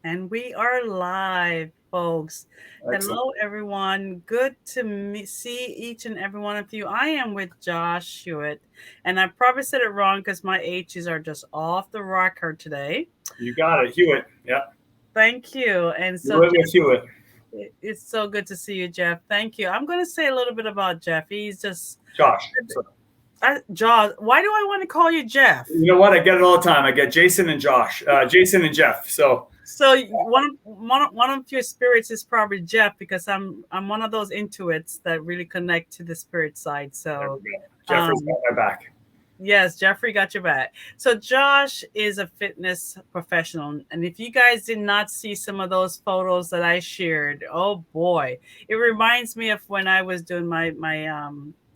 And we are live, folks. Excellent. Hello, everyone. Good to see each and every one of you. I am with Josh Hewett, and I probably said it wrong because my H's are just off the rocker today. You got it. Hewitt. Yeah. Thank you. And so, Hewitt with Hewitt. It's so good to see you, Jeff. Thank you. I'm going to say a little bit about Jeff. He's just, Josh. So, Josh. Why do I want to call you Jeff? you know what? I get it all the time. I get Jason and Josh, Jason and Jeff. So one of your spirits is probably Jeff because I'm one of those intuits that really connect to the spirit side. There So we go. Jeffrey's got my back. yes, Jeffrey got your back. So Josh is a fitness professional, and if you guys did not see some of those photos that I shared, oh boy, it reminds me of when I was doing my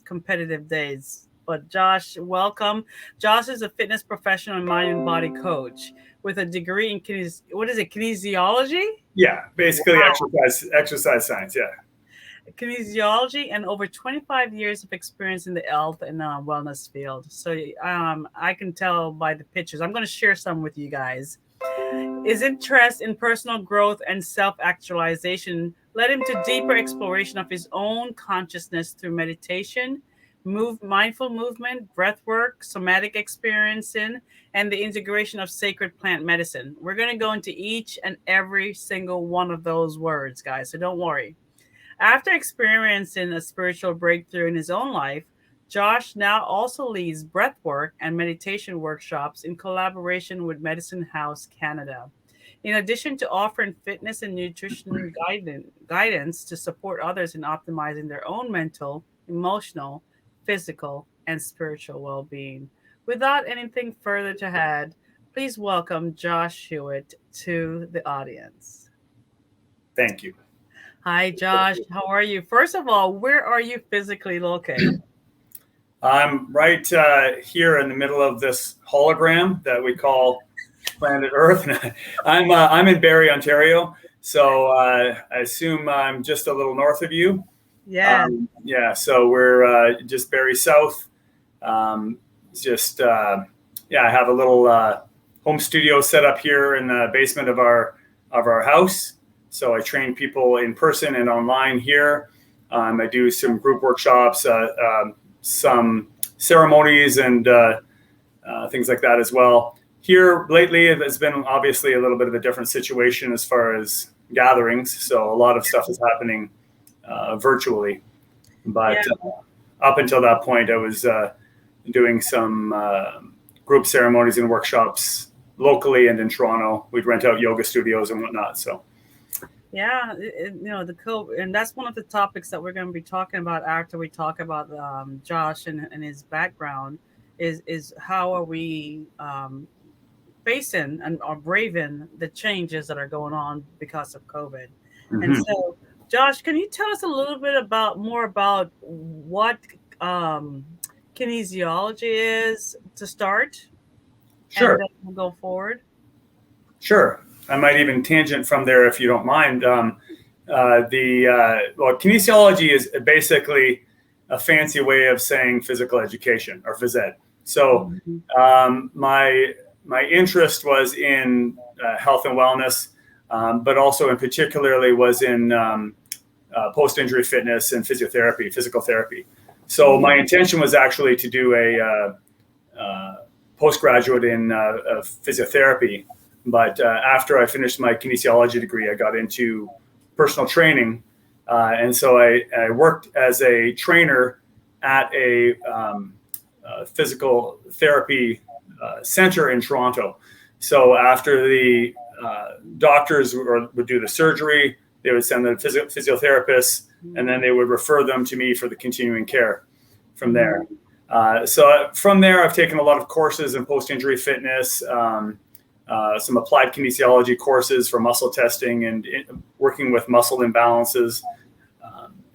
competitive days. But Josh, welcome. Josh is a fitness professional and mind and body coach with a degree in kinesiology? Yeah, basically Wow. exercise science. Yeah. Kinesiology and over 25 years of experience in the health and wellness field. So I can tell by the pictures. I'm going to share some with you guys. His interest in personal growth and self actualization led him to deeper exploration of his own consciousness through meditation, mindful movement, breath work, somatic experiencing, and the integration of sacred plant medicine. We're going to go into each and every single one of those words, guys. So don't worry. After experiencing a spiritual breakthrough in his own life, Josh now also leads breathwork and meditation workshops in collaboration with Medicine House Canada. In addition to offering fitness and nutrition guidance to support others in optimizing their own mental, emotional, physical, and spiritual well being. Without anything further to add, please welcome Josh Hewett to the audience. Thank you. Hi, Josh. How are you? First of all, where are you physically located? I'm right here in the middle of this hologram that we call planet Earth. I'm in Barrie, Ontario. So I assume I'm just a little north of you. Yeah. Yeah, so we're just Barrie South. Yeah, I have a little home studio set up here in the basement of our house. So I train people in person and online here. I do some group workshops, some ceremonies, and things like that as well. Here lately, it's been obviously a little bit of a different situation as far as gatherings. So a lot of stuff is happening virtually. But up until that point, I was doing some group ceremonies and workshops locally and in Toronto. We'd rent out yoga studios and whatnot. So. Yeah, the COVID, and that's one of the topics that we're going to be talking about after we talk about Josh and his background. Is how are we facing and are braving the changes that are going on because of COVID? Mm-hmm. And so, Josh, can you tell us a little bit more about what kinesiology is to start? Sure. And then we'll go forward. Sure. I might even tangent from there if you don't mind. Kinesiology is basically a fancy way of saying physical education or phys ed. So my interest was in health and wellness, but also in particularly was in post-injury fitness and physiotherapy, physical therapy. So my intention was actually to do a postgraduate in physiotherapy. But after I finished my kinesiology degree, I got into personal training. And so I worked as a trainer at a physical therapy center in Toronto. So after the doctors would do the surgery, they would send the physiotherapists, and then they would refer them to me for the continuing care from there. So from there, I've taken a lot of courses in post-injury fitness, some applied kinesiology courses for muscle testing and working with muscle imbalances.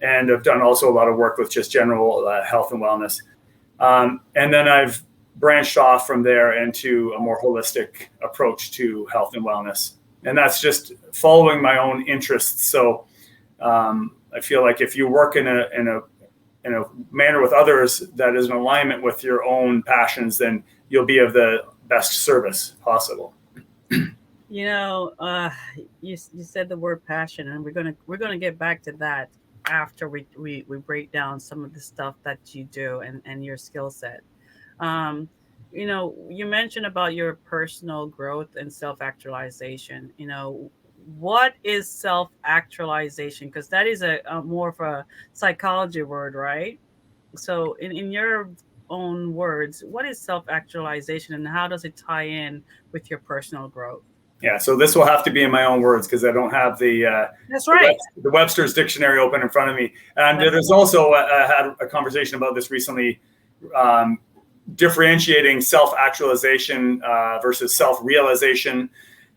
And I've done also a lot of work with just general health and wellness. And then I've branched off from there into a more holistic approach to health and wellness. And that's just following my own interests. So I feel like if you work in a manner with others that is in alignment with your own passions, then you'll be of the best service possible. You said the word passion, and we're gonna get back to that after we break down some of the stuff that you do and your skill set. Um, you mentioned about your personal growth and self actualization. What is self actualization? Because that is a more of a psychology word, right? So, in your own words, what is self actualization, and how does it tie in with your personal growth? Yeah, so this will have to be in my own words because I don't have That's right. The Webster's dictionary open in front of me. And That's there's also I had a conversation about this recently, um, differentiating self-actualization versus self-realization,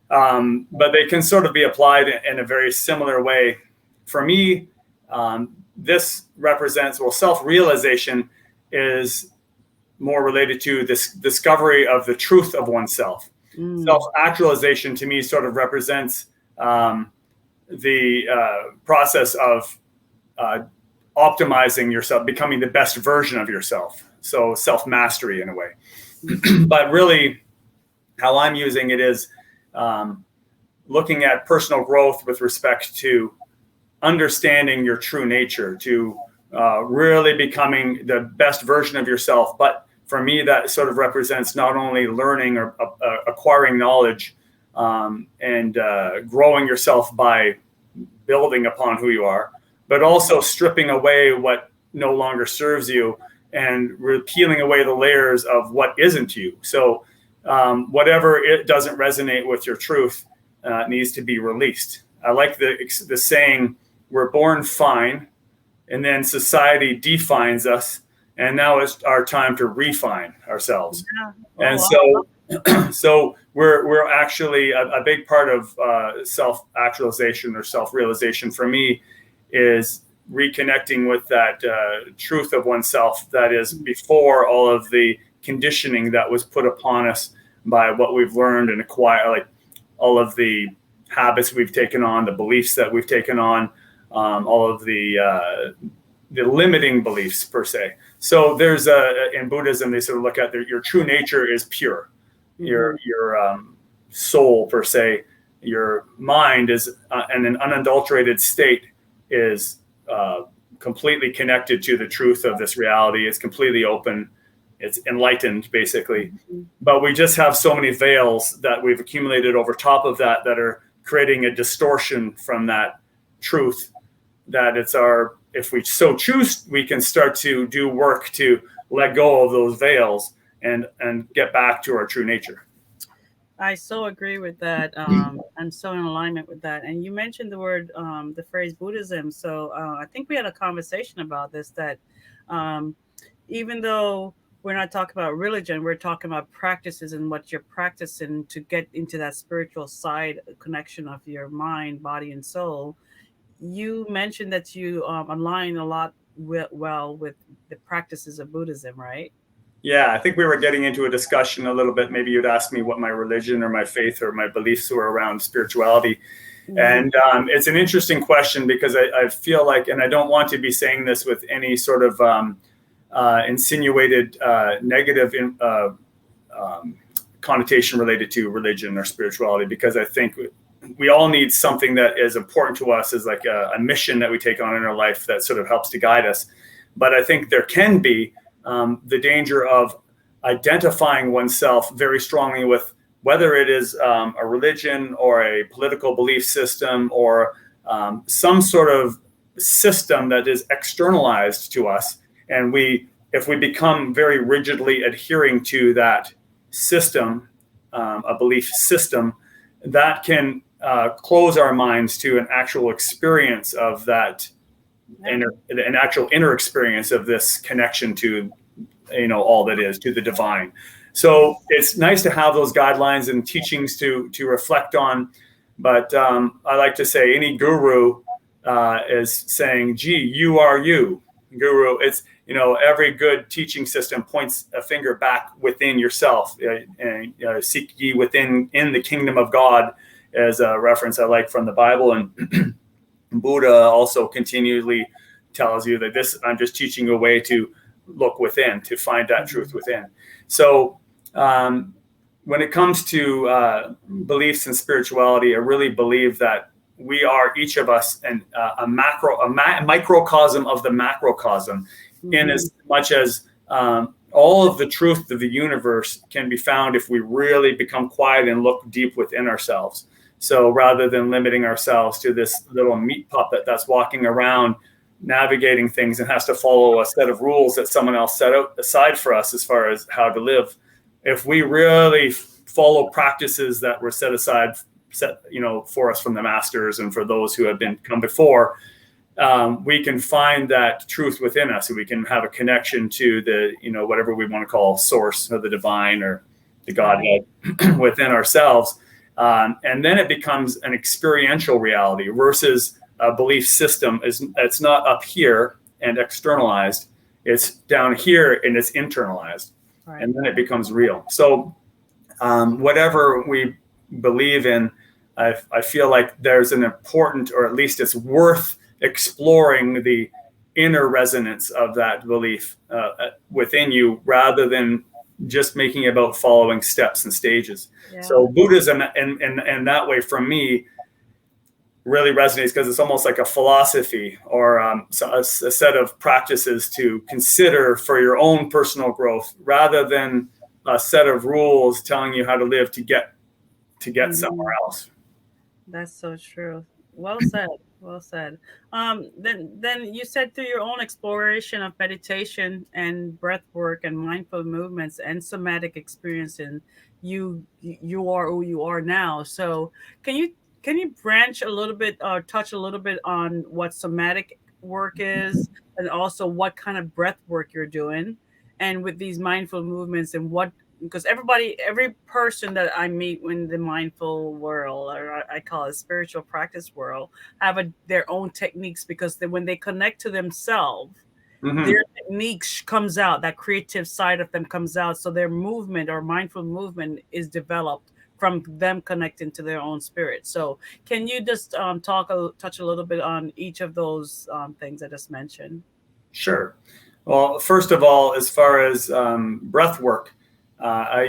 but they can sort of be applied in a very similar way. For me, this represents, well, self-realization is more related to this discovery of the truth of oneself. mm, Self-actualization to me sort of represents um, the process of uh, optimizing yourself, becoming the best version of yourself. So self-mastery in a way. But really, how I'm using it is um, looking at personal growth with respect to understanding your true nature, to really becoming the best version of yourself. But for me, that sort of represents not only learning or acquiring knowledge and growing yourself by building upon who you are, but also stripping away what no longer serves you and peeling away the layers of what isn't you. So whatever it doesn't resonate with your truth needs to be released. I like the saying, we're born fine, and then society defines us, and now it's our time to refine ourselves. yeah. Oh, And wow. so we're actually a big part of self actualization or self realization for me is reconnecting with that truth of oneself that is before all of the conditioning that was put upon us by what we've learned and acquired, like all of the habits we've taken on, the beliefs that we've taken on, all of the limiting beliefs per se. So there's in Buddhism they sort of look at your true nature is pure, Mm-hmm. your soul per se, your mind is in an unadulterated state is completely connected to the truth of this reality. It's completely open. It's enlightened basically. Mm-hmm. But we just have so many veils that we've accumulated over top of that that are creating a distortion from that truth, that it's our, if we so choose, we can start to do work to let go of those veils and get back to our true nature. I so agree with that. I'm so in alignment with that. And you mentioned the phrase Buddhism. So I think we had a conversation about this that um, even though we're not talking about religion, we're talking about practices and what you're practicing to get into that spiritual side connection of your mind, body, and soul. You mentioned that you align a lot well with the practices of Buddhism, right? Yeah, I think we were getting into a discussion a little bit. Maybe you'd ask me what my religion or my faith or my beliefs were around spirituality. Mm-hmm. And it's an interesting question because I feel like, and I don't want to be saying this with any sort of insinuated negative connotation related to religion or spirituality, because I think we all need something that is important to us as like a mission that we take on in our life that sort of helps to guide us. But I think there can be the danger of identifying oneself very strongly with whether it is a religion or a political belief system or some sort of system that is externalized to us. And if we become very rigidly adhering to that system, a belief system, that can close our minds to an actual experience of that, Yeah. an actual inner experience of this connection to, all that is, to the divine. So it's nice to have those guidelines and teachings to reflect on. But I like to say any guru is saying, gee, you are you, guru. It's, every good teaching system points a finger back within yourself, and seek ye within in the kingdom of God, as a reference I like from the Bible. And Buddha also continually tells you that this, I'm just teaching you a way to look within, to find that truth within. So when it comes to beliefs in spirituality, I really believe that we are, each of us, and a microcosm of the macrocosm, in as much as all of the truth of the universe can be found if we really become quiet and look deep within ourselves. So rather than limiting ourselves to this little meat puppet that's walking around navigating things and has to follow a set of rules that someone else set out aside for us as far as how to live, if we really follow practices that were set aside, for us from the masters and for those who have come before, we can find that truth within us, and we can have a connection to the, whatever we want to call source, or the divine, or the Godhead within ourselves. And then it becomes an experiential reality versus a belief system. It's not up here and externalized. It's down here and it's internalized. Right. And then it becomes real. So whatever we believe in, I feel like there's an important, or at least it's worth exploring the inner resonance of that belief within you, rather than just making it about following steps and stages. Yeah. So Buddhism, and that way, for me, really resonates because it's almost like a philosophy, or a set of practices to consider for your own personal growth, rather than a set of rules telling you how to live to get somewhere else. That's so true. Well said. Well said. Then you said, through your own exploration of meditation and breath work and mindful movements and somatic experiencing, you are who you are now. So can you branch a little bit, or touch a little bit on what somatic work is, and also what kind of breath work you're doing, and with these mindful movements, and because every person that I meet in the mindful world, or I call it spiritual practice world, have their own techniques, because when they connect to themselves, their techniques comes out, that creative side of them comes out. So their movement, or mindful movement, is developed from them connecting to their own spirit. So can you just touch a little bit on each of those things I just mentioned? Sure. Well, first of all, as far as breath work, I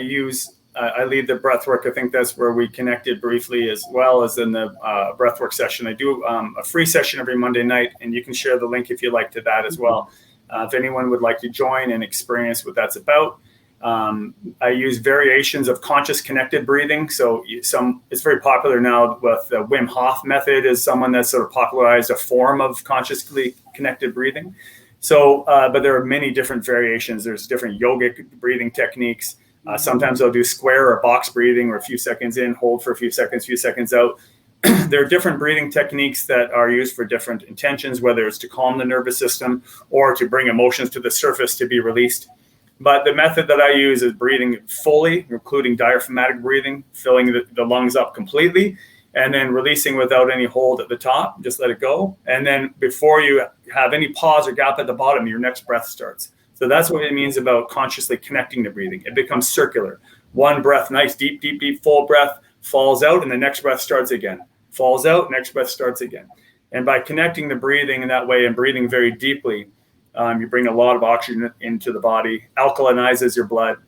lead the breath work. I think that's where we connected briefly, as well as in the breath work session. I do a free session every Monday night, and you can share the link if you like to that as well. If anyone would like to join and experience what that's about. I use variations of conscious connected breathing. So it's very popular now with the Wim Hof method, is someone that sort of popularized a form of consciously connected breathing. So, but there are many different variations. There's different yogic breathing techniques. Sometimes I'll do square or box breathing, or a few seconds in, hold for a few seconds out. There are different breathing techniques that are used for different intentions, whether it's to calm the nervous system or to bring emotions to the surface to be released. But the method that I use is breathing fully, including diaphragmatic breathing, filling the lungs up completely, and then releasing without any hold at the top. Just let it go. And then before you have any pause or gap at the bottom, your next breath starts. So that's what it means about consciously connecting to breathing. It becomes circular. One breath, nice, deep, deep, deep, full breath, falls out, and the next breath starts again. Falls out, next breath starts again. And by connecting the breathing in that way, and breathing very deeply, you bring a lot of oxygen into the body, alkalinizes your blood,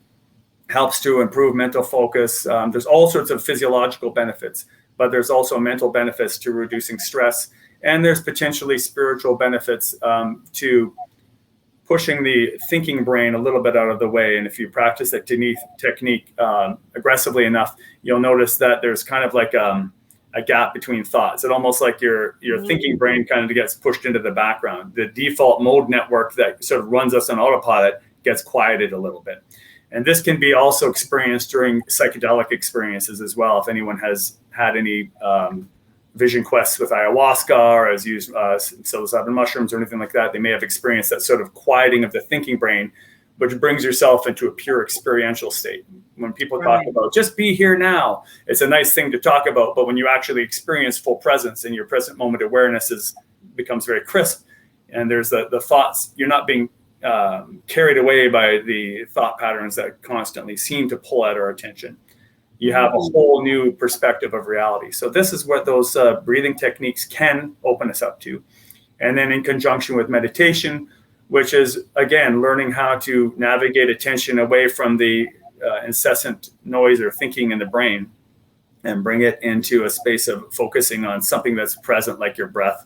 helps to improve mental focus. There's all sorts of physiological benefits, but there's also mental benefits to reducing stress. And there's potentially spiritual benefits to pushing the thinking brain a little bit out of the way. And if you practice that technique aggressively enough, you'll notice that there's kind of like a gap between thoughts. It's almost like your thinking brain kind of gets pushed into the background. The default mode network that sort of runs us on autopilot gets quieted a little bit. And this can be also experienced during psychedelic experiences as well. If anyone has had any vision quests with ayahuasca, or has used psilocybin mushrooms or anything like that, they may have experienced that sort of quieting of the thinking brain, which brings yourself into a pure experiential state. When people talk about just be here now, it's a nice thing to talk about, but when you actually experience full presence and your present moment awareness becomes very crisp, and there's the thoughts, you're not being carried away by the thought patterns that constantly seem to pull at our attention. You have a whole new perspective of reality. So this is what those breathing techniques can open us up to. And then in conjunction with meditation, which is, again, learning how to navigate attention away from the incessant noise or thinking in the brain and bring it into a space of focusing on something that's present, like your breath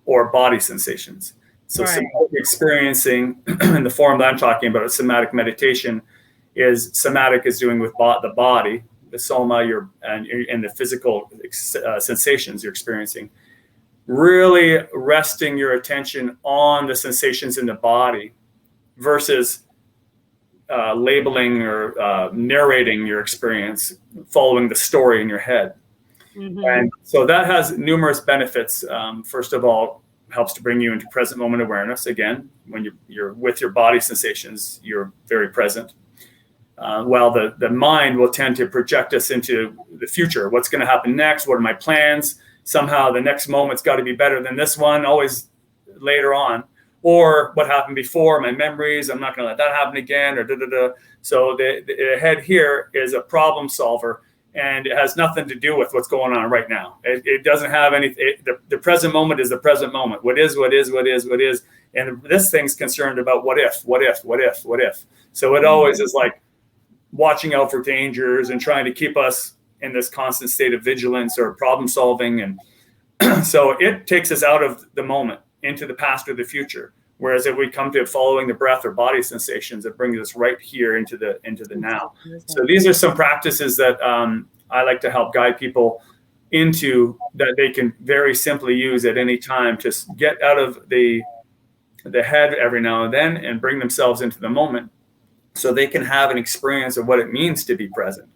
or body sensations. So Right. experiencing in the form that I'm talking about, somatic meditation, is somatic is doing with the body, the soma, and the physical sensations you're experiencing. Really resting your attention on the sensations in the body versus labeling or narrating your experience, following the story in your head. Mm-hmm. And so that has numerous benefits. First of all, helps to bring you into present moment awareness. Again, when you're with your body sensations, you're very present. While the mind will tend to project us into the future. What's going to happen next? What are my plans? Somehow the next moment's got to be better than this one, always later on. Or what happened before, my memories, I'm not going to let that happen again, or da-da-da. So the head here is a problem solver, and it has nothing to do with what's going on right now. It doesn't have anything. The present moment is the present moment. What is. And this thing's concerned about what if. So it always is like watching out for dangers and trying to keep us in this constant state of vigilance or problem solving. And so it takes us out of the moment into the past or the future. Whereas if we come to following the breath or body sensations, it brings us right here into the now. So these are some practices that I like to help guide people into, that they can very simply use at any time to get out of the head every now and then and bring themselves into the moment, so they can have an experience of what it means to be present.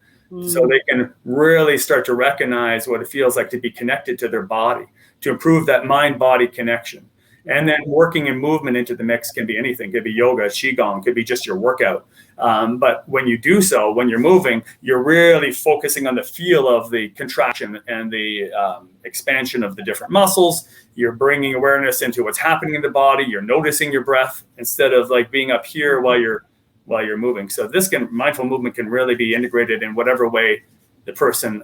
So they can really start to recognize what it feels like to be connected to their body, to improve that mind-body connection. And then working in movement into the mix can be anything. It could be yoga, qigong, could be just your workout. But when you do so, when you're moving, you're really focusing on the feel of the contraction and the expansion of the different muscles. You're bringing awareness into what's happening in the body. You're noticing your breath instead of like being up here while you're moving. So mindful movement can really be integrated in whatever way the person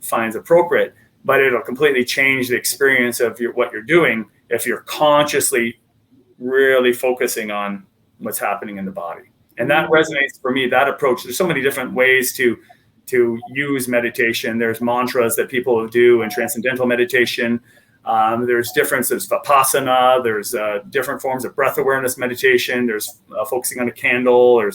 finds appropriate, but it'll completely change the experience of what you're doing if you're consciously really focusing on what's happening in the body. And that resonates for me, that approach. There's so many different ways to use meditation. There's mantras that people do in transcendental meditation. There's Vipassana, there's different forms of breath awareness meditation, there's focusing on a candle.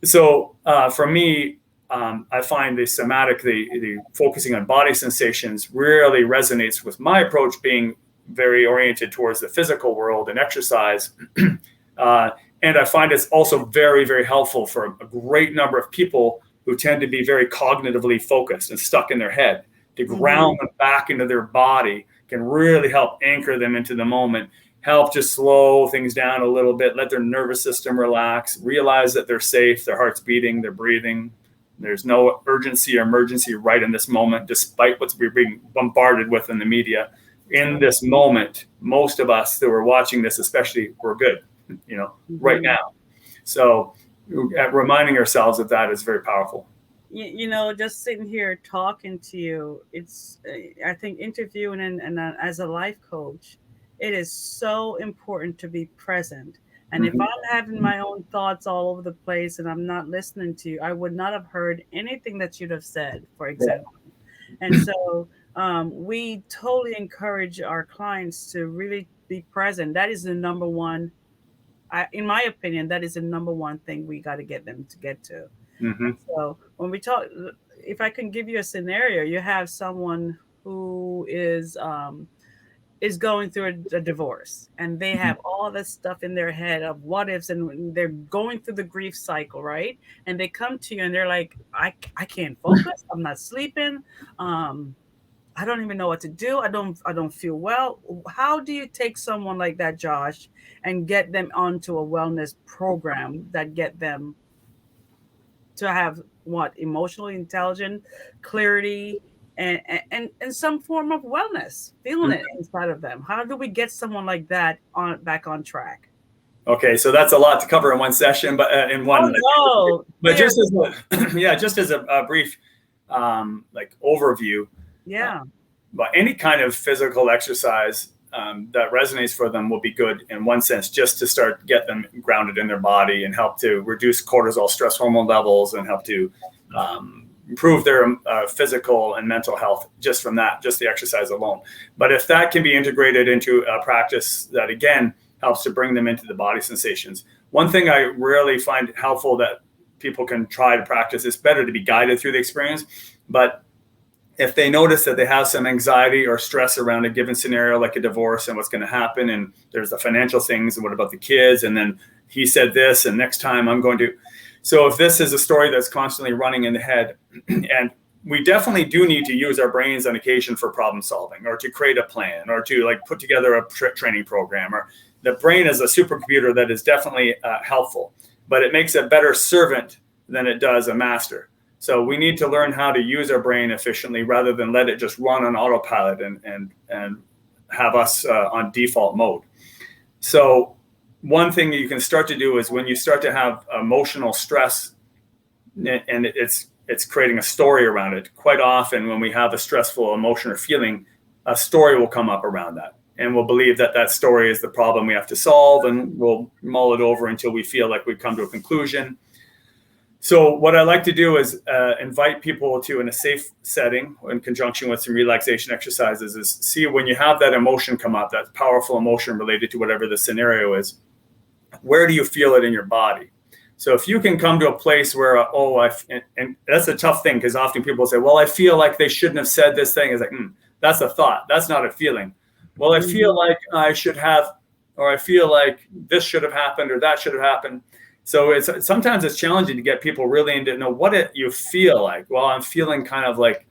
For me, I find the somatic, the focusing on body sensations really resonates with my approach, being very oriented towards the physical world and exercise. And I find it's also very, very helpful for a great number of people who tend to be very cognitively focused and stuck in their head. To ground them back into their body can really help anchor them into the moment, help just slow things down a little bit, let their nervous system relax, realize that they're safe, their heart's beating, they're breathing. There's no urgency or emergency right in this moment, despite what's being bombarded with in the media. In this moment, most of us that were watching this, especially, we're good, right now. So reminding ourselves of that is very powerful. Just sitting here talking to you, it's, I think, interviewing and as a life coach, it is so important to be present. And if I'm having my own thoughts all over the place and I'm not listening to you, I would not have heard anything that you'd have said, for example. And so we totally encourage our clients to really be present. That is the number one, in my opinion, that is the number one thing we got to get them to get to. So when we talk, if I can give you a scenario, you have someone who is going through a divorce, and they have all this stuff in their head of what ifs, and they're going through the grief cycle, right? And they come to you and they're like, I can't focus. I'm not sleeping. I don't even know what to do. I don't feel well. How do you take someone like that, Josh, and get them onto a wellness program that get them to have emotionally intelligent, clarity, and some form of wellness, feeling it inside of them? How do we get someone like that back on track? Okay, so that's a lot to cover in one session, but in one. Oh, no. But just as a brief overview. Yeah. But any kind of physical exercise that resonates for them will be good in one sense, just to get them grounded in their body and help to reduce cortisol, stress hormone levels, and help to improve their physical and mental health just from that, just the exercise alone. But if that can be integrated into a practice that, again, helps to bring them into the body sensations. One thing I really find helpful that people can try to practice, it's better to be guided through the experience, but if they notice that they have some anxiety or stress around a given scenario, like a divorce and what's going to happen, and there's the financial things, and what about the kids, and then he said this, and next time I'm going to. So if this is a story that's constantly running in the head, and we definitely do need to use our brains on occasion for problem solving, or to create a plan, or to like put together a training program, or the brain is a supercomputer that is definitely helpful, but it makes a better servant than it does a master. So we need to learn how to use our brain efficiently rather than let it just run on autopilot and have us on default mode. So one thing that you can start to do is when you start to have emotional stress and it's creating a story around it. Quite often when we have a stressful emotion or feeling, a story will come up around that. And we'll believe that that story is the problem we have to solve, and we'll mull it over until we feel like we've come to a conclusion. So what I like to do is invite people to, in a safe setting, in conjunction with some relaxation exercises, is see when you have that emotion come up, that powerful emotion related to whatever the scenario is, where do you feel it in your body? So if you can come to a place where, and that's a tough thing, because often people say, well, I feel like they shouldn't have said this thing. It's like, that's a thought. That's not a feeling. Well, I feel like I should have, or I feel like this should have happened, or that should have happened. So sometimes it's challenging to get people really into know what you feel like. Well, I'm feeling kind of like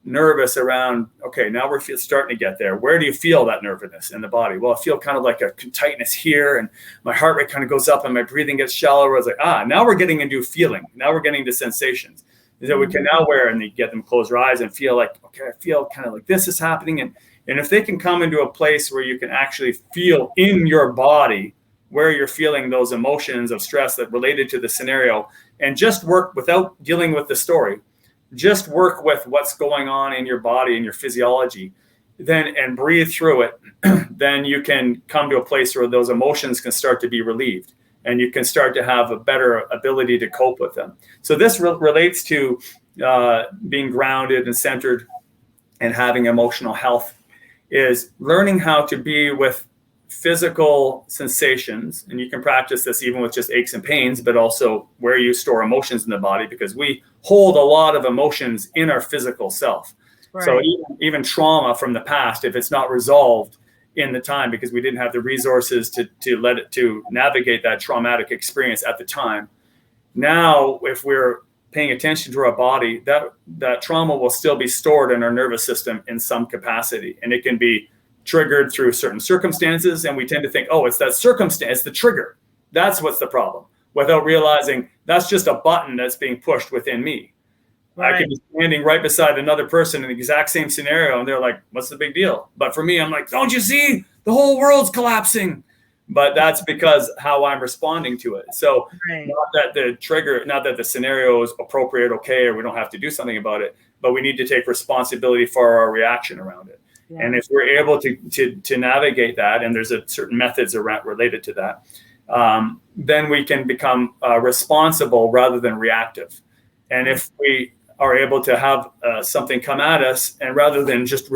nervous around, okay, now we're starting to get there. Where do you feel that nervousness in the body? Well, I feel kind of like a tightness here, and my heart rate kind of goes up and my breathing gets shallower. I was like, now we're getting into feeling. Now we're getting to sensations. So we can now and you get them close their eyes and feel like, okay, I feel kind of like this is happening. And if they can come into a place where you can actually feel in your body where you're feeling those emotions of stress that related to the scenario, and just work without dealing with the story, just work with what's going on in your body and your physiology, and breathe through it, then you can come to a place where those emotions can start to be relieved, and you can start to have a better ability to cope with them. So this relates to being grounded and centered and having emotional health, is learning how to be with physical sensations. And you can practice this even with just aches and pains, but also where you store emotions in the body, because we hold a lot of emotions in our physical self. Right. So even trauma from the past, if it's not resolved in the time, because we didn't have the resources to navigate that traumatic experience at the time, now if we're paying attention to our body, that trauma will still be stored in our nervous system in some capacity, and it can be triggered through certain circumstances, and we tend to think, it's that circumstance, the trigger, that's what's the problem, without realizing that's just a button that's being pushed within me. Right. I could be standing right beside another person in the exact same scenario, and they're like, what's the big deal? But for me, I'm like, don't you see, the whole world's collapsing. But that's because how I'm responding to it. So Not that the scenario is appropriate, okay, or we don't have to do something about it, but we need to take responsibility for our reaction around it. Yeah. And if we're able to navigate that, and there's certain methods related to that, then we can become responsible rather than reactive. And if we are able to have something come at us, and rather than just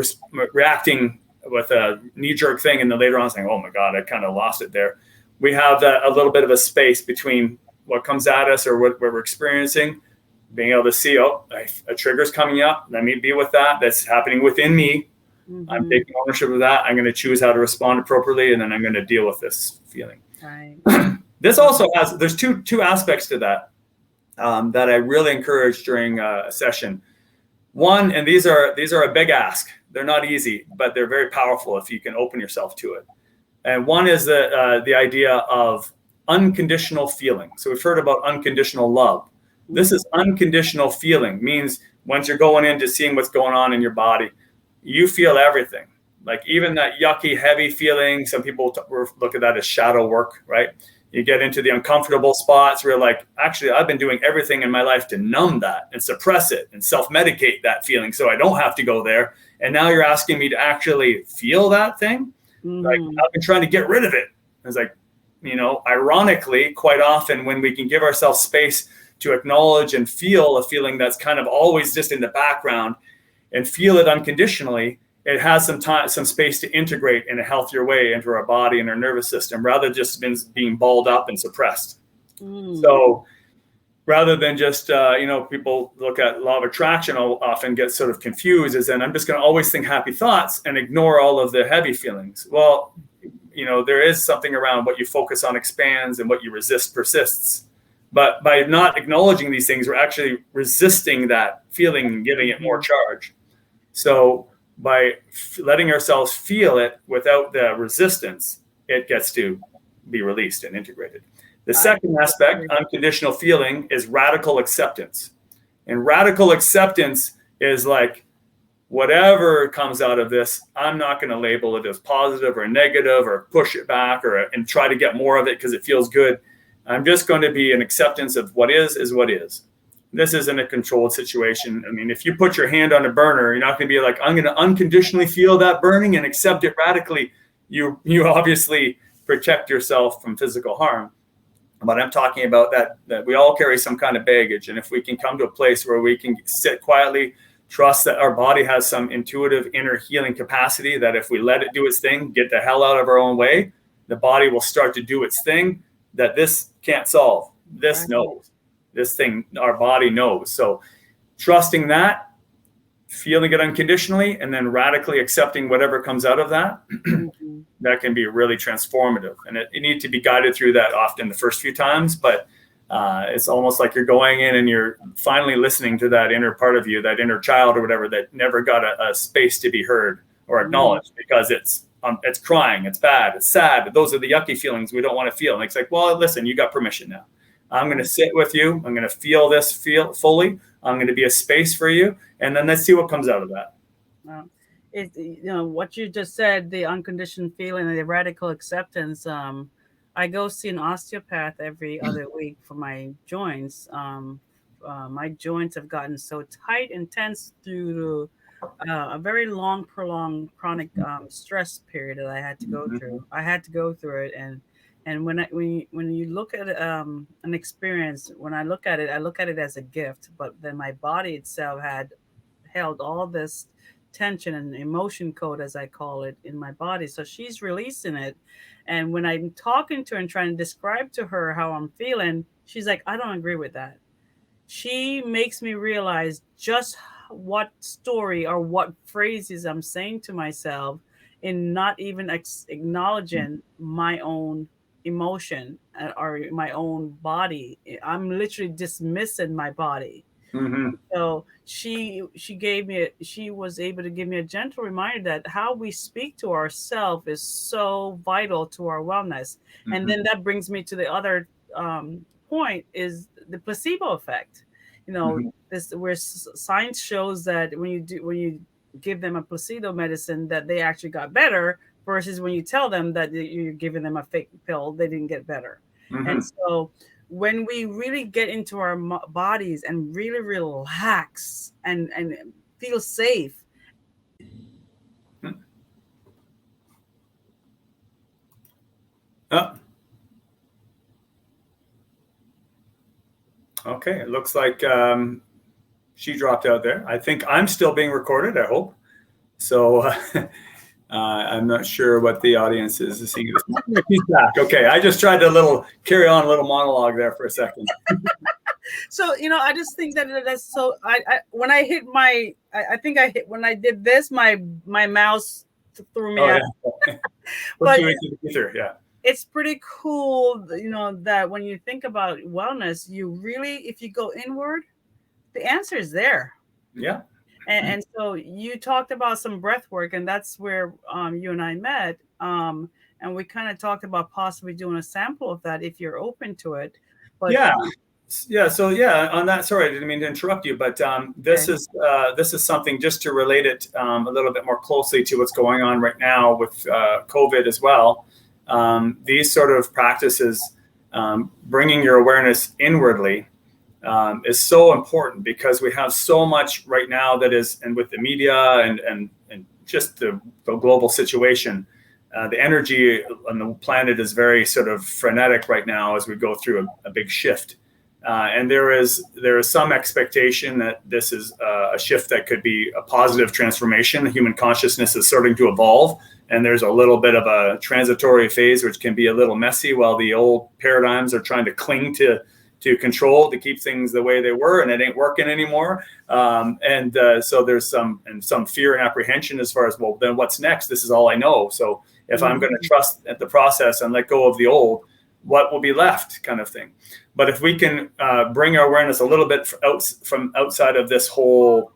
reacting with a knee-jerk thing, and then later on saying, oh my God, I kind of lost it there, we have a little bit of a space between what comes at us or what we're experiencing, being able to see, a trigger's coming up, let me be with that, that's happening within me. Mm-hmm. I'm taking ownership of that. I'm going to choose how to respond appropriately, and then I'm going to deal with this feeling. Right. This also there's two aspects to that that I really encourage during a session. One, and these are a big ask. They're not easy, but they're very powerful if you can open yourself to it. And one is the idea of unconditional feeling. So we've heard about unconditional love. This is unconditional feeling, means once you're going into seeing what's going on in your body, you feel everything. Like even that yucky, heavy feeling, some people look at that as shadow work, right? You get into the uncomfortable spots where like, actually, I've been doing everything in my life to numb that and suppress it and self-medicate that feeling so I don't have to go there. And now you're asking me to actually feel that thing. Like, I've been trying to get rid of it. It's like, ironically, quite often when we can give ourselves space to acknowledge and feel a feeling that's kind of always just in the background and feel it unconditionally, it has some space to integrate in a healthier way into our body and our nervous system, rather than just being balled up and suppressed. So rather than just, people look at law of attraction, often get sort of confused as in, I'm just going to always think happy thoughts and ignore all of the heavy feelings. Well, there is something around what you focus on expands and what you resist persists. But by not acknowledging these things, we're actually resisting that feeling and giving it more charge. So by letting ourselves feel it without the resistance, it gets to be released and integrated. The second aspect, unconditional feeling, is radical acceptance. And radical acceptance is like, whatever comes out of this, I'm not going to label it as positive or negative or push it back and try to get more of it because it feels good. I'm just going to be an acceptance of what is what is. This isn't a controlled situation. I mean, if you put your hand on a burner, you're not going to be like, I'm going to unconditionally feel that burning and accept it radically. You obviously protect yourself from physical harm. But I'm talking about that we all carry some kind of baggage. And if we can come to a place where we can sit quietly, trust that our body has some intuitive inner healing capacity, that if we let it do its thing, get the hell out of our own way, the body will start to do its thing that this can't solve. This knows. This thing, our body knows. So trusting that, feeling it unconditionally, and then radically accepting whatever comes out of that, that can be really transformative. And it needs to be guided through that often the first few times, but it's almost like you're going in and you're finally listening to that inner part of you, that inner child or whatever, that never got a space to be heard or acknowledged because it's crying, it's bad, it's sad. Those are the yucky feelings we don't want to feel. And it's like, well, listen, you got permission now. I'm going to sit with you. I'm going to feel fully. I'm going to be a space for you. And then let's see what comes out of that. What you just said, the unconditioned feeling and the radical acceptance. I go see an osteopath every other week for my joints. My joints have gotten so tight and tense through a very long, prolonged chronic stress period that I had to go through. I had to go through it, and when you look at an experience, when I look at it as a gift. But then my body itself had held all this tension and emotion code, as I call it, in my body. So she's releasing it. And when I'm talking to her and trying to describe to her how I'm feeling, she's like, I don't agree with that. She makes me realize just what story or what phrases I'm saying to myself in not even acknowledging my own emotion or my own body. I'm literally dismissing my body. So she was able to give me a gentle reminder that how we speak to ourselves is so vital to our wellness. And then that brings me to the other point, is the placebo effect. This where science shows that when you give them a placebo medicine, that they actually got better, versus when you tell them that you're giving them a fake pill, they didn't get better. And so when we really get into our bodies and really relax and feel safe. Okay, it looks like she dropped out there. I think I'm still being recorded, I hope. So I'm not sure what the audience is seeing. He's back. Okay, I just tried to carry on a little monologue there for a second. So I just think that's so. When I hit when I did this, my mouse threw me out. Yeah. But yeah. It's pretty cool, that when you think about wellness, if you go inward, the answer is there. Yeah. And so you talked about some breath work, and that's where you and I met. And we kind of talked about possibly doing a sample of that if you're open to it. But So on that, sorry, I didn't mean to interrupt you, but this is something just to relate it a little bit more closely to what's going on right now with COVID as well. These sort of practices, bringing your awareness inwardly, is so important, because we have so much right now that is, and with the media and just the global situation, The energy on the planet is very sort of frenetic right now as we go through a big shift. And there is some expectation that this is a shift that could be a positive transformation. Human consciousness is starting to evolve, and there's a little bit of a transitory phase, which can be a little messy while the old paradigms are trying to cling to control, to keep things the way they were, and it ain't working anymore. So there's some fear and apprehension as far as, well, then what's next? This is all I know. So if I'm going to trust at the process and let go of the old, what will be left, kind of thing. But if we can bring our awareness a little bit from outside of this whole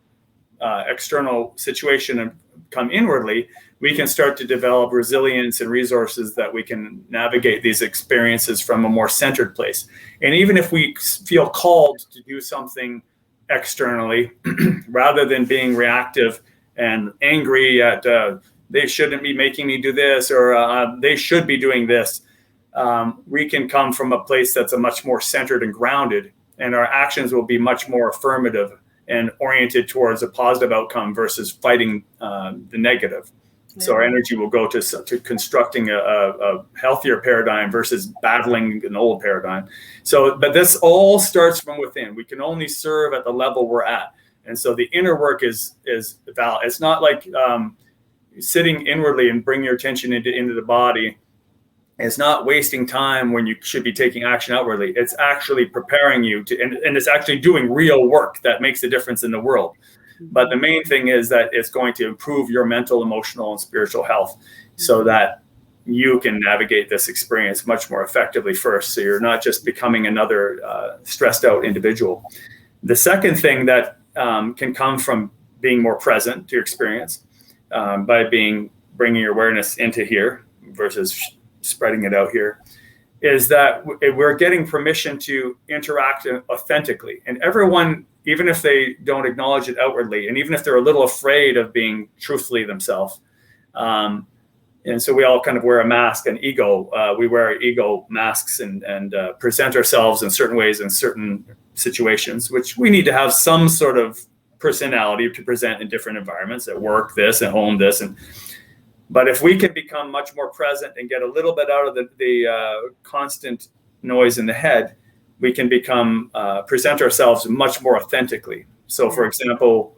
external situation and come inwardly, we can start to develop resilience and resources that we can navigate these experiences from a more centered place. And even if we feel called to do something externally, rather than being reactive and angry at they shouldn't be making me do this, or they should be doing this, we can come from a place that's a much more centered and grounded, and our actions will be much more affirmative and oriented towards a positive outcome versus fighting the negative. Yeah. So our energy will go to constructing a healthier paradigm versus battling an old paradigm. So, but this all starts from within. We can only serve at the level we're at. And so the inner work is valid. It's not like sitting inwardly and bring your attention into the body. It's not wasting time when you should be taking action outwardly. It's actually preparing you to, and it's actually doing real work that makes a difference in the world. But the main thing is that it's going to improve your mental, emotional, and spiritual health so that you can navigate this experience much more effectively first. So you're not just becoming another stressed out individual. The second thing that can come from being more present to your experience by bringing your awareness into here versus spreading it out here, is that we're getting permission to interact authentically. And everyone, even if they don't acknowledge it outwardly, and even if they're a little afraid of being truthfully themselves, and so we all kind of wear a mask, an ego. We wear ego masks and present ourselves in certain ways in certain situations, which we need to have some sort of personality to present in different environments, at work, this, at home, this, but if we can become much more present and get a little bit out of the constant noise in the head, we can present ourselves much more authentically. So, for example,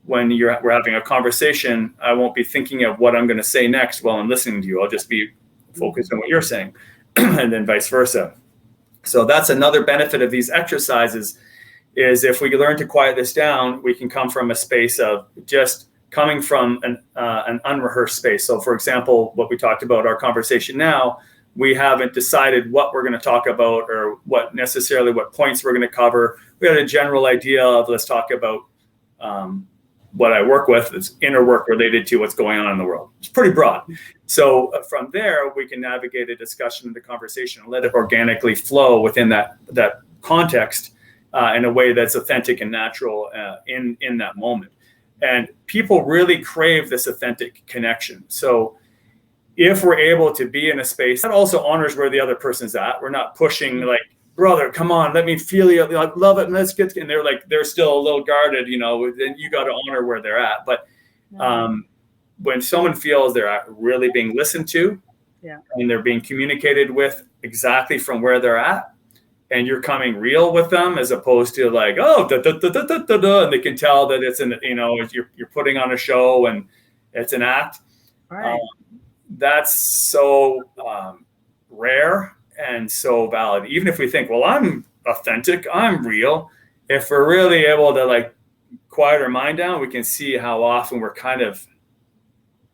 when we're having a conversation, I won't be thinking of what I'm going to say next while I'm listening to you. I'll just be focused on what you're saying, and then vice versa. So that's another benefit of these exercises, is if we learn to quiet this down, we can come from a space of just coming from an unrehearsed space. So, for example, what we talked about, our conversation now, we haven't decided what we're going to talk about or what points we're going to cover. We had a general idea of, let's talk about what I work with. It's inner work related to what's going on in the world. It's pretty broad. So from there, we can navigate a discussion and the conversation and let it organically flow within that context in a way that's authentic and natural in that moment. And people really crave this authentic connection. So if we're able to be in a space that also honors where the other person's at, we're not pushing like, brother, come on, let me feel you. Like, love it. And let's get, and they're still a little guarded, then you got to honor where they're at. But when someone feels they're really being listened to, and they're being communicated with exactly from where they're at, and you're coming real with them, as opposed to like, oh, da, da, da, da, da, da, da, and they can tell that it's you're putting on a show and it's an act. Right. That's so rare and so valid. Even if we think, well, I'm authentic, I'm real. If we're really able to like quiet our mind down, we can see how often we're kind of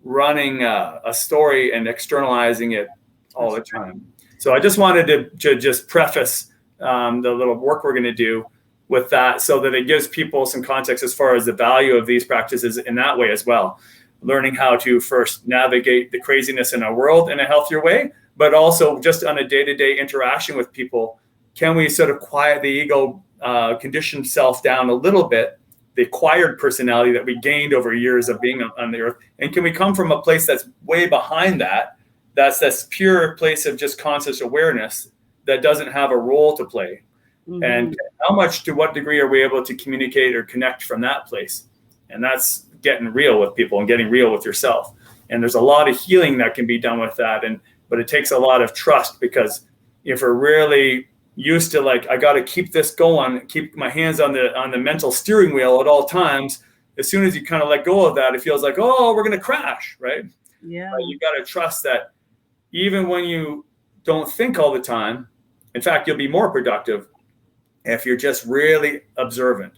running a story and externalizing it all the time. So I just wanted to just preface the little work we're going to do with that, so that it gives people some context as far as the value of these practices in that way as well. Learning how to first navigate the craziness in our world in a healthier way, but also just on a day-to-day interaction with people, can we sort of quiet the ego, conditioned self down a little bit, the acquired personality that we gained over years of being on the earth, and can we come from a place that's way behind that, that's this pure place of just conscious awareness that doesn't have a role to play. Mm-hmm. And to what degree are we able to communicate or connect from that place? And that's getting real with people and getting real with yourself. And there's a lot of healing that can be done with that. But it takes a lot of trust, because if we're really used to, like, I got to keep this going, keep my hands on the mental steering wheel at all times, as soon as you kind of let go of that, it feels like, oh, we're going to crash, right? Yeah. But you got to trust that even when you don't think all the time, in fact, you'll be more productive if you're just really observant.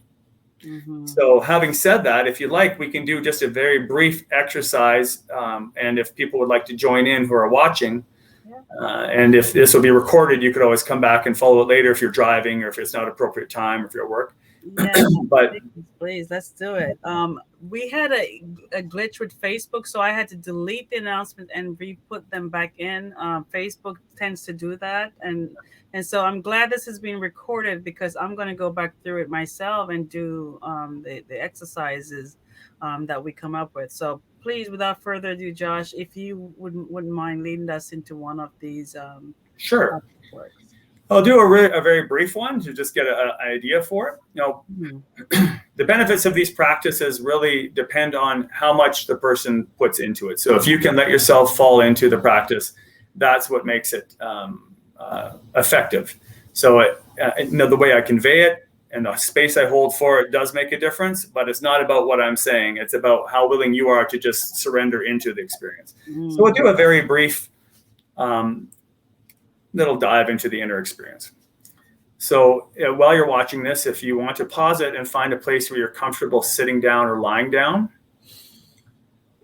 Mm-hmm. So having said that, if you like, we can do just a very brief exercise. And if people would like to join in who are watching, and if this will be recorded, you could always come back and follow it later if you're driving, or if it's not appropriate time, or if you're at work. Yeah, But please, let's do it. We had a glitch with Facebook, so I had to delete the announcement and re-put them back in. Facebook tends to do that, and so I'm glad this is being recorded, because I'm going to go back through it myself and do the exercises that we come up with. So please, without further ado, Josh, if you wouldn't mind leading us into one of these sure. works. I'll do a very brief one to just get an idea for it. The benefits of these practices really depend on how much the person puts into it. So if you can let yourself fall into the practice, that's what makes it effective. So the way I convey it and the space I hold for it does make a difference, but it's not about what I'm saying. It's about how willing you are to just surrender into the experience. So we'll do a very brief little dive into the inner experience. So while you're watching this, if you want to pause it and find a place where you're comfortable sitting down or lying down,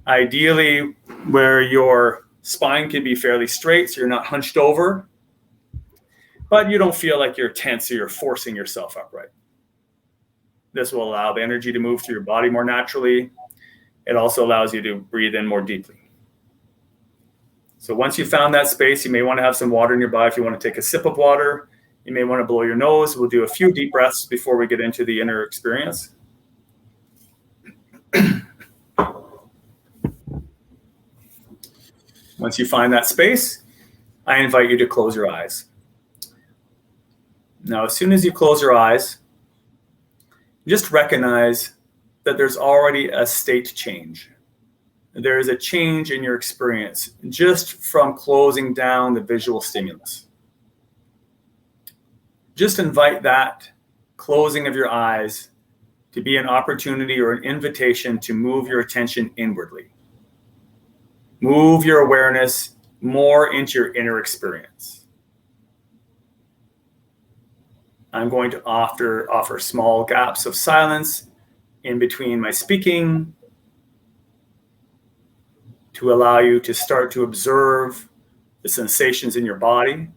ideally where your spine can be fairly straight, so you're not hunched over, but you don't feel like you're tense or you're forcing yourself upright. This will allow the energy to move through your body more naturally. It also allows you to breathe in more deeply. So once you've found that space, you may want to have some water in your body. If you want to take a sip of water, you may want to blow your nose. We'll do a few deep breaths before we get into the inner experience. Once you find that space, I invite you to close your eyes. Now, as soon as you close your eyes, just recognize that there's already a state change. There is a change in your experience just from closing down the visual stimulus. Just invite that closing of your eyes to be an opportunity or an invitation to move your attention inwardly. Move your awareness more into your inner experience. I'm going to offer small gaps of silence in between my speaking, to allow you to start to observe the sensations in your body,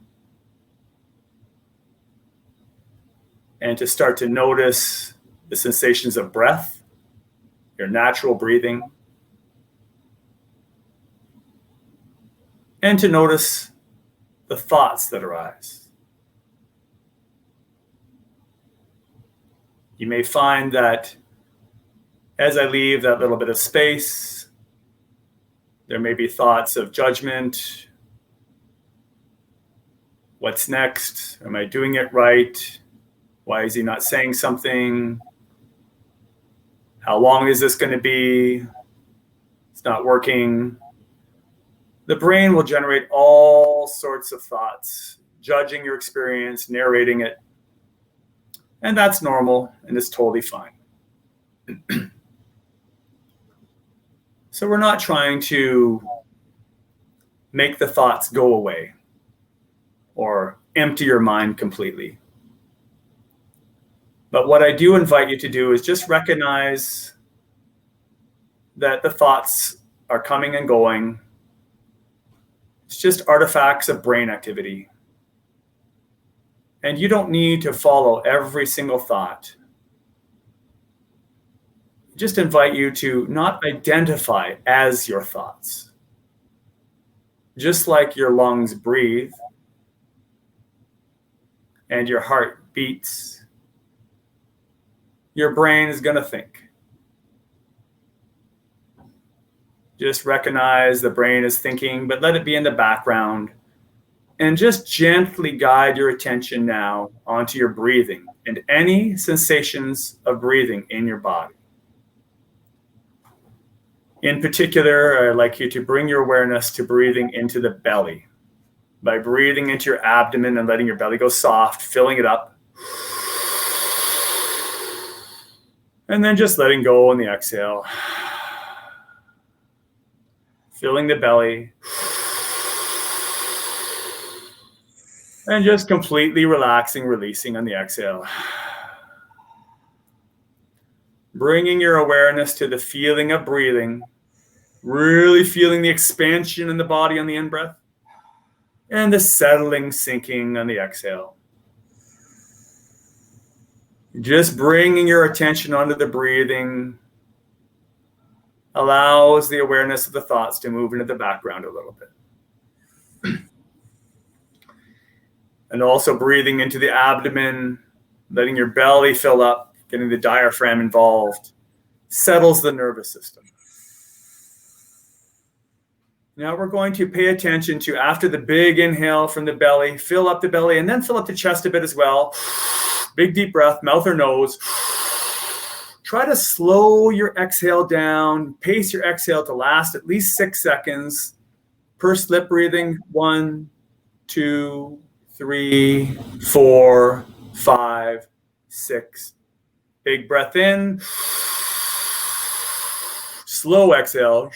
and to start to notice the sensations of breath, your natural breathing, and to notice the thoughts that arise. You may find that as I leave that little bit of space, there may be thoughts of judgment. What's next? Am I doing it right? Why is he not saying something? How long is this going to be? It's not working. The brain will generate all sorts of thoughts, judging your experience, narrating it. And that's normal, and it's totally fine. So we're not trying to make the thoughts go away or empty your mind completely. But what I do invite you to do is just recognize that the thoughts are coming and going. It's just artifacts of brain activity. And you don't need to follow every single thought. Just invite you to not identify as your thoughts. Just like your lungs breathe and your heart beats, your brain is going to think. Just recognize the brain is thinking, but let it be in the background. And just gently guide your attention now onto your breathing and any sensations of breathing in your body. In particular, I'd like you to bring your awareness to breathing into the belly. By breathing into your abdomen and letting your belly go soft, filling it up. And then just letting go on the exhale. Filling the belly. And just completely relaxing, releasing on the exhale. Bringing your awareness to the feeling of breathing. Really feeling the expansion in the body on the in-breath. And the settling, sinking on the exhale. Just bringing your attention onto the breathing allows the awareness of the thoughts to move into the background a little bit. And also breathing into the abdomen, letting your belly fill up, getting the diaphragm involved, settles the nervous system. Now we're going to pay attention to, after the big inhale from the belly, fill up the belly and then fill up the chest a bit as well. Big deep breath, mouth or nose. Try to slow your exhale down, pace your exhale to last at least 6 seconds. Pursed lip breathing, 1, 2, 3, 4, 5, 6. Big breath in. Slow exhale.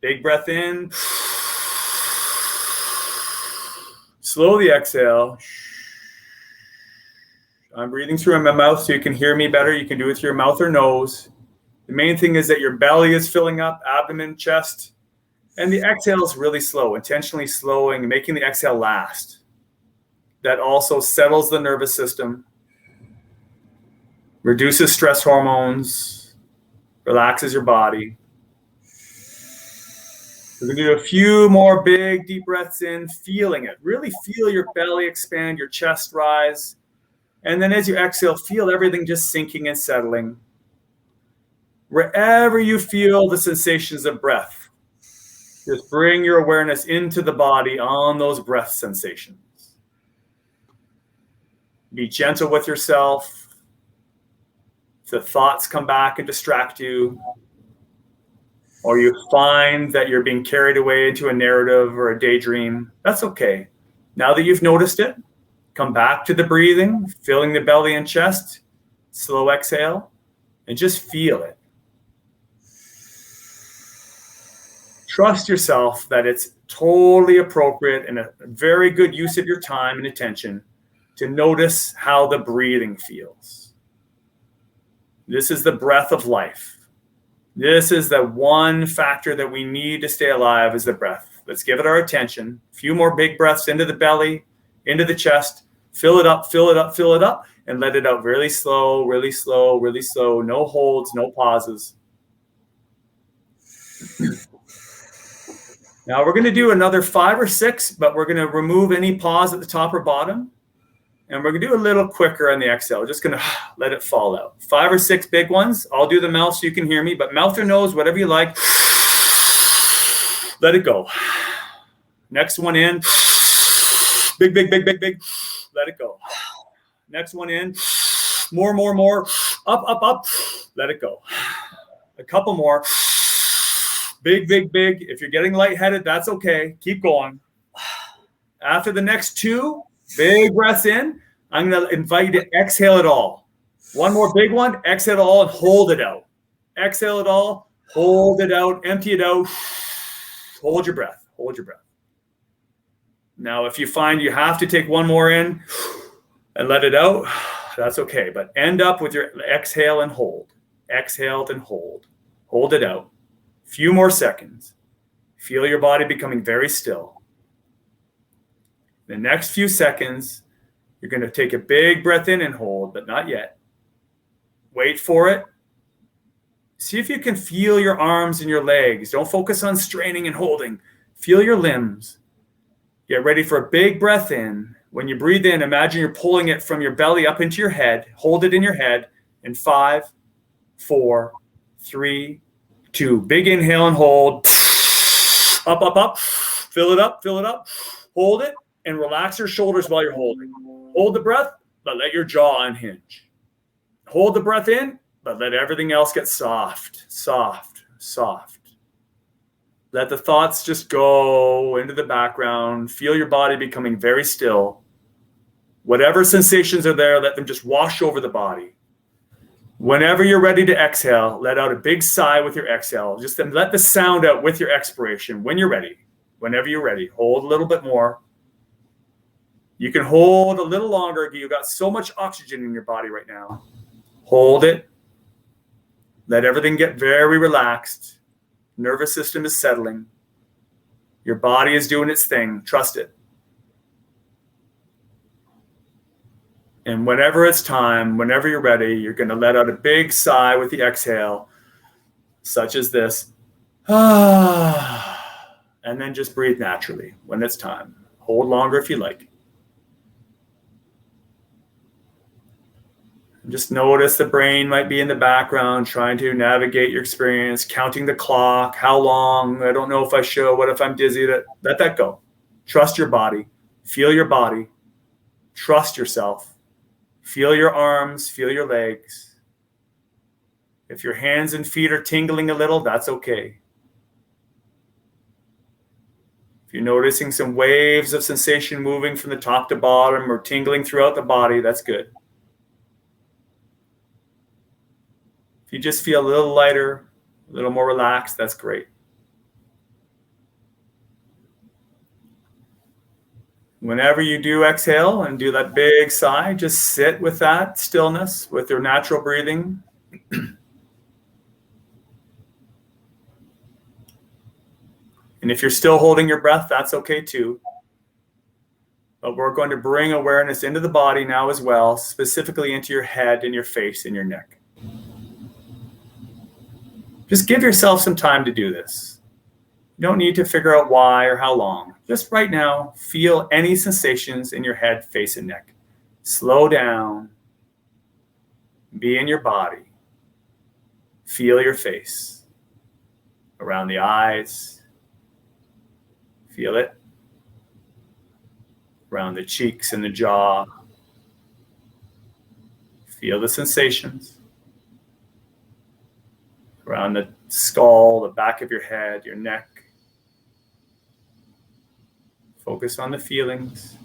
Big breath in. Slowly exhale. I'm breathing through my mouth so you can hear me better. You can do it through your mouth or nose. The main thing is that your belly is filling up, abdomen, chest, and the exhale is really slow, intentionally slowing, making the exhale last. That also settles the nervous system, reduces stress hormones, relaxes your body. We're going to do a few more big, deep breaths in, feeling it. Really feel your belly expand, your chest rise. And then as you exhale, feel everything just sinking and settling. Wherever you feel the sensations of breath, just bring your awareness into the body on those breath sensations. Be gentle with yourself. If the thoughts come back and distract you, or you find that you're being carried away into a narrative or a daydream, that's okay. Now that you've noticed it, come back to the breathing, filling the belly and chest, slow exhale, and just feel it. Trust yourself that it's totally appropriate and a very good use of your time and attention to notice how the breathing feels. This is the breath of life. This is the one factor that we need to stay alive, is the breath. Let's give it our attention. A few more big breaths into the belly, into the chest. Fill it up, fill it up, fill it up, and let it out really slow, really slow, really slow. No holds, no pauses. Now we're going to do another 5 or 6, but we're going to remove any pause at the top or bottom. And we're going to do a little quicker on the exhale. We're just going to let it fall out. 5 or 6 big ones. I'll do the mouth so you can hear me, but mouth or nose, whatever you like. Let it go. Next one in. Big, big, big, big, big. Let it go. Next one in. More, more, more. Up, up, up. Let it go. A couple more. Big, big, big. If you're getting lightheaded, that's okay. Keep going. After the next 2, big breaths in, I'm going to invite you to exhale it all. One more big one. Exhale it all and hold it out. Exhale it all. Hold it out. Empty it out. Hold your breath. Hold your breath. Now, if you find you have to take one more in and let it out, that's okay. But end up with your exhale and hold. Exhale and hold. Hold it out. Few more seconds. Feel your body becoming very still. The next few seconds, you're going to take a big breath in and hold, but not yet. Wait for it. See if you can feel your arms and your legs. Don't focus on straining and holding. Feel your limbs. Get ready for a big breath in. When you breathe in, imagine you're pulling it from your belly up into your head. Hold it in your head in 5, 4, 3, 2. Big inhale and hold. Up, up, up. Fill it up, fill it up. Hold it and relax your shoulders while you're holding. Hold the breath, but let your jaw unhinge. Hold the breath in, but let everything else get soft, soft, soft. Let the thoughts just go into the background. Feel your body becoming very still. Whatever sensations are there, let them just wash over the body. Whenever you're ready to exhale, let out a big sigh with your exhale. Just then let the sound out with your expiration when you're ready. Whenever you're ready, hold a little bit more. You can hold a little longer. You've got so much oxygen in your body right now. Hold it. Let everything get very relaxed. Nervous system is settling. Your body is doing its thing. Trust it. And whenever it's time, whenever you're ready, you're going to let out a big sigh with the exhale, such as this. And then just breathe naturally when it's time. Hold longer if you like. Just notice the brain might be in the background trying to navigate your experience, counting the clock, how long, I don't know if I should, what if I'm dizzy, let that go. Trust your body, feel your body, trust yourself. Feel your arms, feel your legs. If your hands and feet are tingling a little, that's okay. If you're noticing some waves of sensation moving from the top to bottom or tingling throughout the body, that's good. If you just feel a little lighter, a little more relaxed, that's great. Whenever you do exhale and do that big sigh, just sit with that stillness, with your natural breathing. And if you're still holding your breath, that's okay too. But we're going to bring awareness into the body now as well, specifically into your head and your face and your neck. Just give yourself some time to do this. You don't need to figure out why or how long. Just right now, feel any sensations in your head, face, and neck. Slow down. Be in your body. Feel your face. Around the eyes. Feel it. Around the cheeks and the jaw. Feel the sensations. Around the skull, the back of your head, your neck. Focus on the feelings.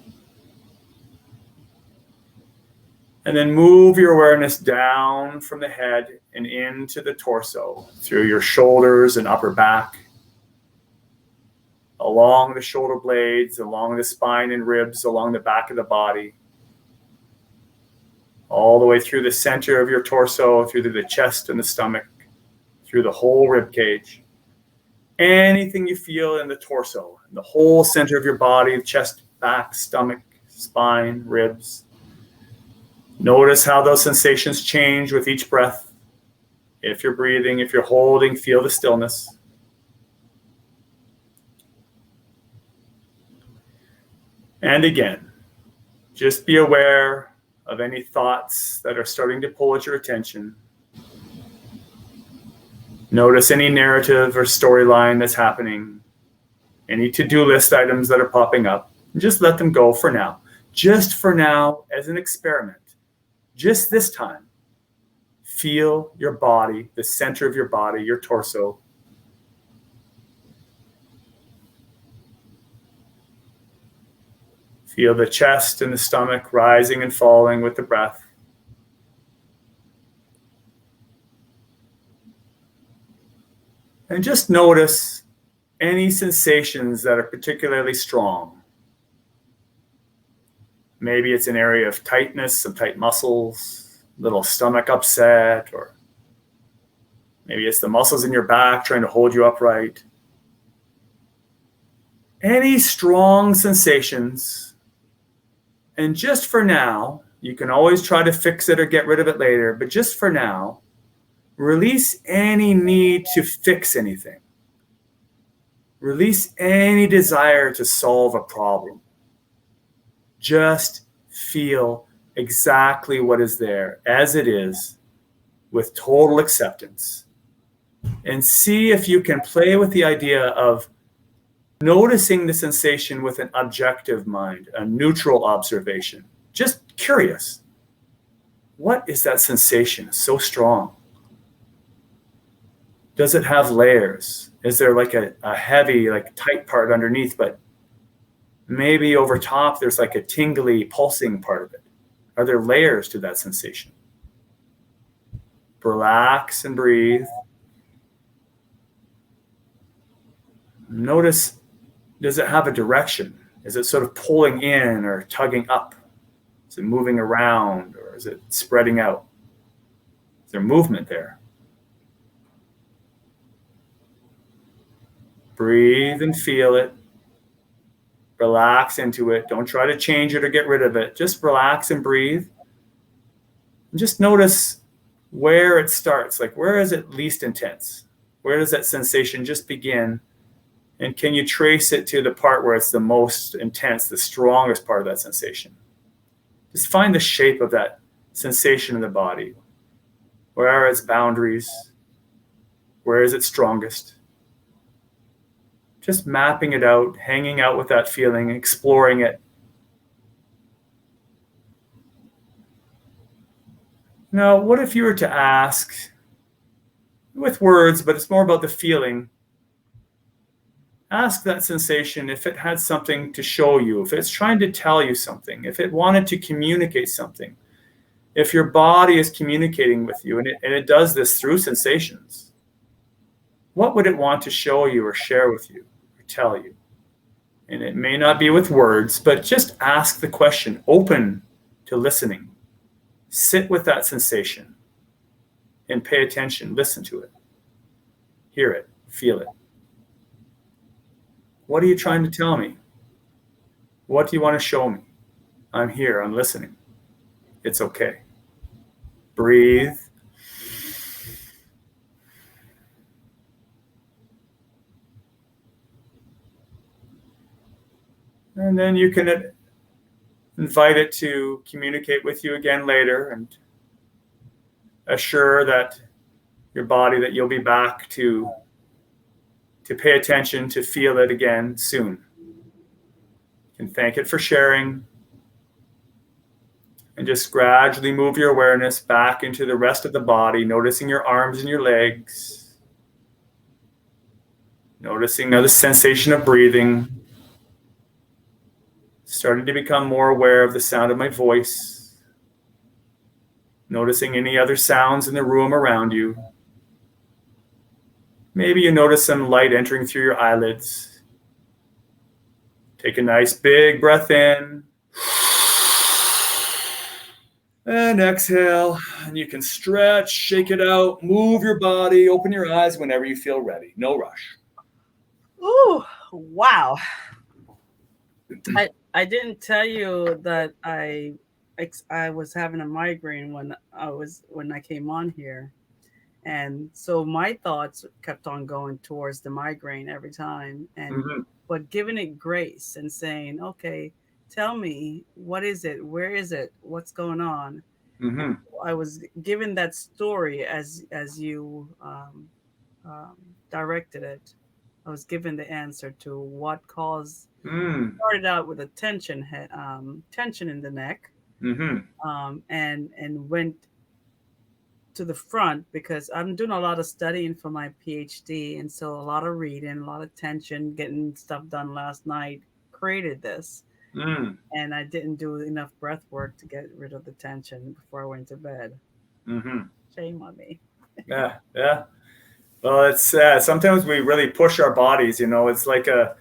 And then move your awareness down from the head and into the torso, through your shoulders and upper back, along the shoulder blades, along the spine and ribs, along the back of the body, all the way through the center of your torso, through the chest and the stomach, through the whole rib cage. Anything you feel in the torso, in the whole center of your body, chest, back, stomach, spine, ribs. Notice how those sensations change with each breath. If you're breathing, if you're holding, feel the stillness. And again, just be aware of any thoughts that are starting to pull at your attention. Notice any narrative or storyline that's happening, any to-do list items that are popping up. Just let them go for now. Just for now, as an experiment. Just this time, feel your body, the center of your body, your torso. Feel the chest and the stomach rising and falling with the breath. And just notice any sensations that are particularly strong. Maybe it's an area of tightness, some tight muscles, little stomach upset, or maybe it's the muscles in your back trying to hold you upright. Any strong sensations. And just for now, you can always try to fix it or get rid of it later, but just for now, release any need to fix anything. Release any desire to solve a problem. Just feel exactly what is there as it is with total acceptance. And see if you can play with the idea of noticing the sensation with an objective mind, a neutral observation. just curious. What is that sensation? It's so strong. Does it have layers? Is there like a heavy, like tight part underneath, but maybe over top there's like a tingly, pulsing part of it? Are there layers to that sensation? Relax and breathe. Notice, does it have a direction? Is it sort of pulling in or tugging up? Is it moving around or is it spreading out? Is there movement there? Breathe and feel it. Relax into it. Don't try to change it or get rid of it. Just relax and breathe. And just notice where it starts. Like, where is it least intense? Where does that sensation just begin? And can you trace it to the part where it's the most intense, the strongest part of that sensation? Just find the shape of that sensation in the body. Where are its boundaries? Where is it strongest? Just mapping it out, hanging out with that feeling, exploring it. Now, what if you were to ask, with words, but it's more about the feeling, ask that sensation if it had something to show you, if it's trying to tell you something, if it wanted to communicate something, if your body is communicating with you, and it does this through sensations, what would it want to show you or share with you or tell you? And it may not be with words, but just ask the question, open to listening. Sit with that sensation and pay attention, listen to it, hear it, feel it. What are you trying to tell me? What do you want to show me? I'm here, I'm listening. It's okay. Breathe. And then you can invite it to communicate with you again later and assure that your body that you'll be back to pay attention, to feel it again soon. You can thank it for sharing and just gradually move your awareness back into the rest of the body, noticing your arms and your legs, noticing the sensation of breathing, starting to become more aware of the sound of my voice, noticing any other sounds in the room around you. Maybe you notice some light entering through your eyelids. Take a nice big breath in. And exhale. And you can stretch, shake it out, move your body, open your eyes whenever you feel ready. No rush. Ooh, wow. I didn't tell you that I was having a migraine when I came on here. And so my thoughts kept on going towards the migraine every time. But giving it grace and saying, okay, tell me, what is it? Where is it? What's going on? Mm-hmm. I was given that story as you directed it. I was given the answer to what caused. Started out with a tension in the neck, and went to the front because I'm doing a lot of studying for my PhD, and so a lot of reading, a lot of tension, getting stuff done last night created this. And I didn't do enough breath work to get rid of the tension before I went to bed. Shame on me. Yeah. Well, it's sometimes we really push our bodies. It's like a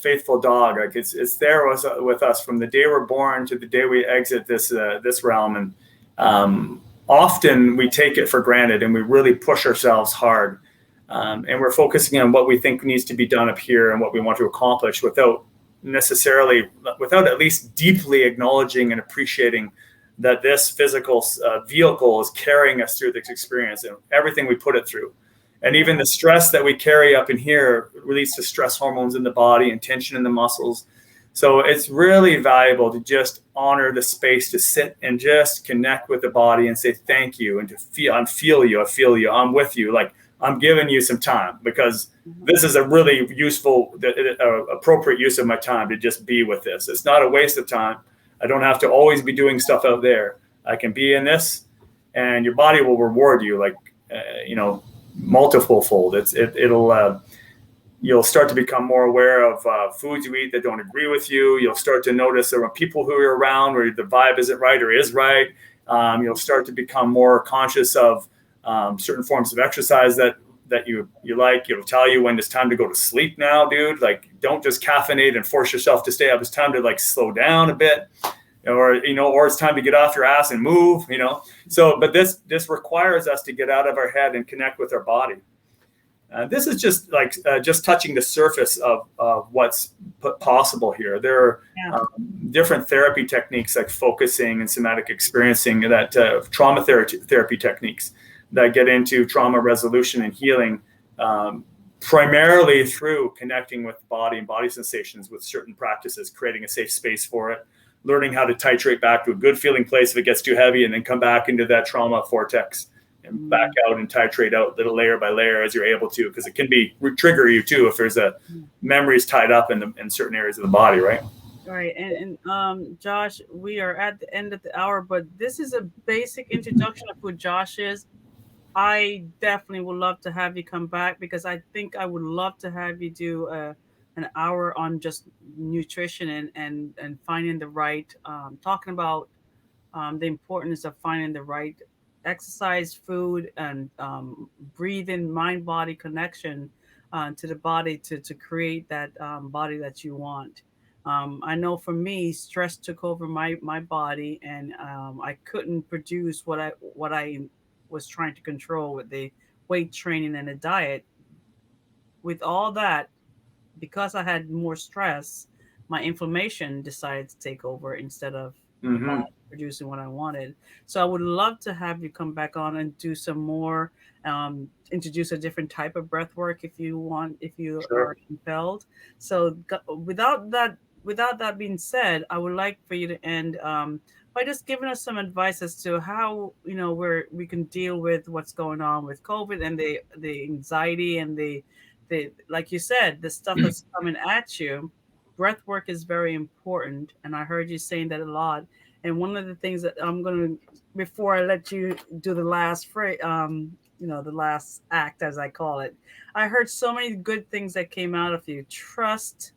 faithful dog. Like it's there with us from the day we're born to the day we exit this realm. And often we take it for granted and we really push ourselves hard. And we're focusing on what we think needs to be done up here and what we want to accomplish without at least deeply acknowledging and appreciating that this physical vehicle is carrying us through this experience and everything we put it through. And even the stress that we carry up in here releases stress hormones in the body and tension in the muscles. So it's really valuable to just honor the space to sit and just connect with the body and say thank you and to I feel you, I'm with you. Like I'm giving you some time because this is a really useful, appropriate use of my time to just be with this. It's not a waste of time. I don't have to always be doing stuff out there. I can be in this, and your body will reward you like, multiple fold. You'll start to become more aware of foods you eat that don't agree with you. You'll start to notice there are people who are around where the vibe isn't right or is right. You'll start to become more conscious of certain forms of exercise that you like. It'll tell you when it's time to go to sleep now, dude. Like, don't just caffeinate and force yourself to stay up. It's time to like slow down a bit, or it's time to get off your ass and move. So, but this requires us to get out of our head and connect with our body. This is just like just touching the surface of what's possible here. There are different therapy techniques like focusing and somatic experiencing, that trauma therapy techniques that get into trauma resolution and healing, primarily through connecting with the body and body sensations with certain practices, creating a safe space for it, learning how to titrate back to a good feeling place if it gets too heavy, and then come back into that trauma vortex and back out and titrate out little layer by layer as you're able to, because it can trigger you too if there's memories tied up in certain areas of the body, right? Right. And Josh, we are at the end of the hour, but this is a basic introduction of who Josh is. I definitely would love to have you come back, because I think I would love to have you do an hour on just nutrition and finding the right, talking about the importance of finding the right exercise, food, and breathing, mind-body connection to the body to create that body that you want. I know for me, stress took over my body, and I couldn't produce what I was trying to control with the weight training and the diet. With all that, because I had more stress, my inflammation decided to take over instead of producing what I wanted. So I would love to have you come back on and do some more, introduce a different type of breath work if you want, if you are compelled. So without that being said, I would like for you to end by just giving us some advice as to how we can deal with what's going on with COVID and the anxiety and the like you said, the stuff that's coming at you. Breath work is very important, and I heard you saying that a lot. And one of the things that I'm going to, before I let you do the last phrase, the last act, as I call it, I heard so many good things that came out of you. Trust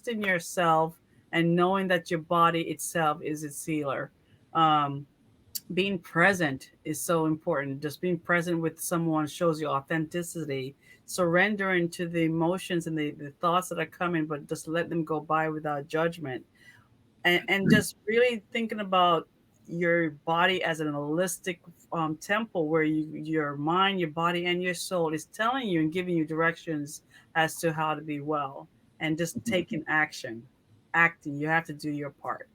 in yourself, and knowing that your body itself is its healer. Being present is so important. Just being present with someone shows you authenticity. Surrendering to the emotions and the thoughts that are coming, but just let them go by without judgment. And just really thinking about your body as an holistic temple where your mind, your body, and your soul is telling you and giving you directions as to how to be well, and just taking acting. You have to do your part.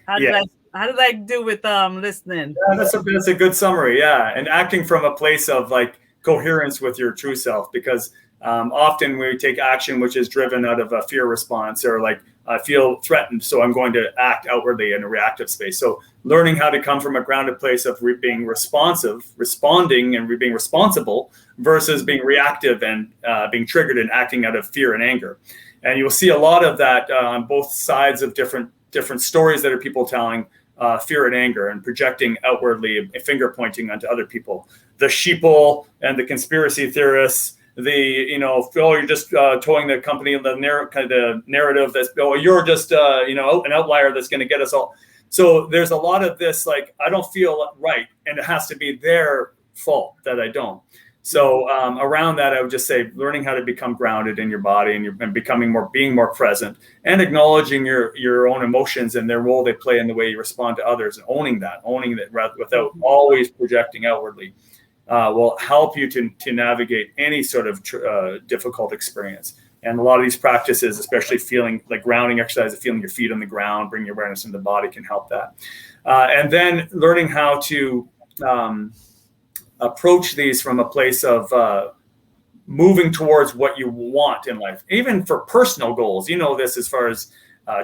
How did I do with listening? Yeah, that's a good summary. Yeah, and acting from a place of like coherence with your true self, because often we take action which is driven out of a fear response, or like I feel threatened, so I'm going to act outwardly in a reactive space. So learning how to come from a grounded place of being responsive, responding, and being responsible, versus being reactive and being triggered and acting out of fear and anger. And you'll see a lot of that on both sides of different stories that are people telling, fear and anger, and projecting outwardly, finger pointing onto other people. The sheeple and the conspiracy theorists, you're just towing the company, the narrative that's, you're just, an outlier that's going to get us all. So there's a lot of this, like, I don't feel right, and it has to be their fault that I don't. So around that, I would just say learning how to become grounded in your body, and being more present, and acknowledging your own emotions and their role they play in the way you respond to others, and owning that without always projecting outwardly will help you to navigate any sort of difficult experience. And a lot of these practices, especially feeling like grounding exercise, feeling your feet on the ground, bringing awareness into the body, can help that. And then learning how to approach these from a place of moving towards what you want in life, even for personal goals. This as far as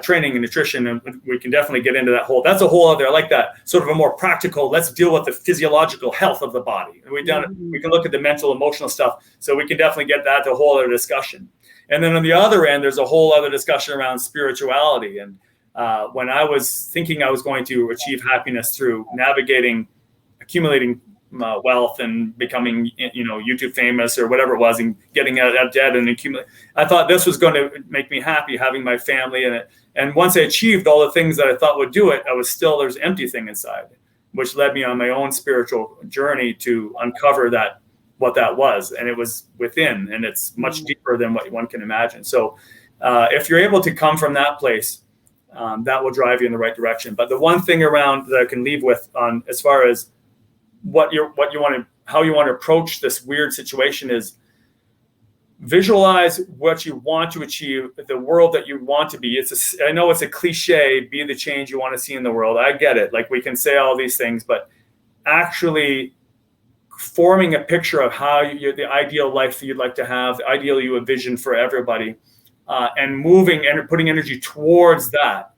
training and nutrition, and we can definitely get into that that's a whole other, I like that sort of a more practical, let's deal with the physiological health of the body. We can look at the mental, emotional stuff, so we can definitely get that to a whole other discussion. And then on the other end, there's a whole other discussion around spirituality and when I was thinking I was going to achieve happiness through accumulating wealth and becoming, YouTube famous or whatever it was, and getting out of debt and accumulate. I thought this was going to make me happy, having my family in it. And once I achieved all the things that I thought would do it, there's an empty thing inside, which led me on my own spiritual journey to uncover what that was. And it was within, and it's much deeper than what one can imagine. So if you're able to come from that place, that will drive you in the right direction. But the one thing around that I can leave with on as far as how you want to approach this weird situation is visualize what you want to achieve, the world that you want to be. I know it's a cliche, be the change you want to see in the world. I get it. Like, we can say all these things, but actually forming a picture of the ideal life that you'd like to have, the ideal you envision for everybody, and moving and putting energy towards that,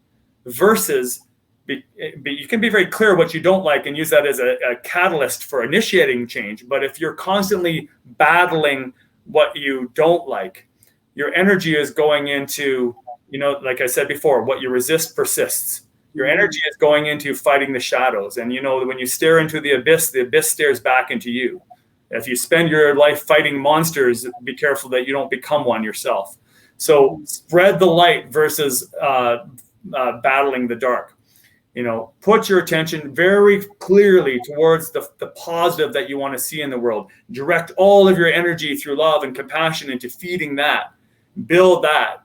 versus you can be very clear what you don't like and use that as a catalyst for initiating change. But if you're constantly battling what you don't like, your energy is going into, like I said before, what you resist persists. Your energy is going into fighting the shadows. And when you stare into the abyss stares back into you. If you spend your life fighting monsters, be careful that you don't become one yourself. So spread the light versus battling the dark. Put your attention very clearly towards the positive that you want to see in the world. Direct all of your energy through love and compassion into feeding that. Build that,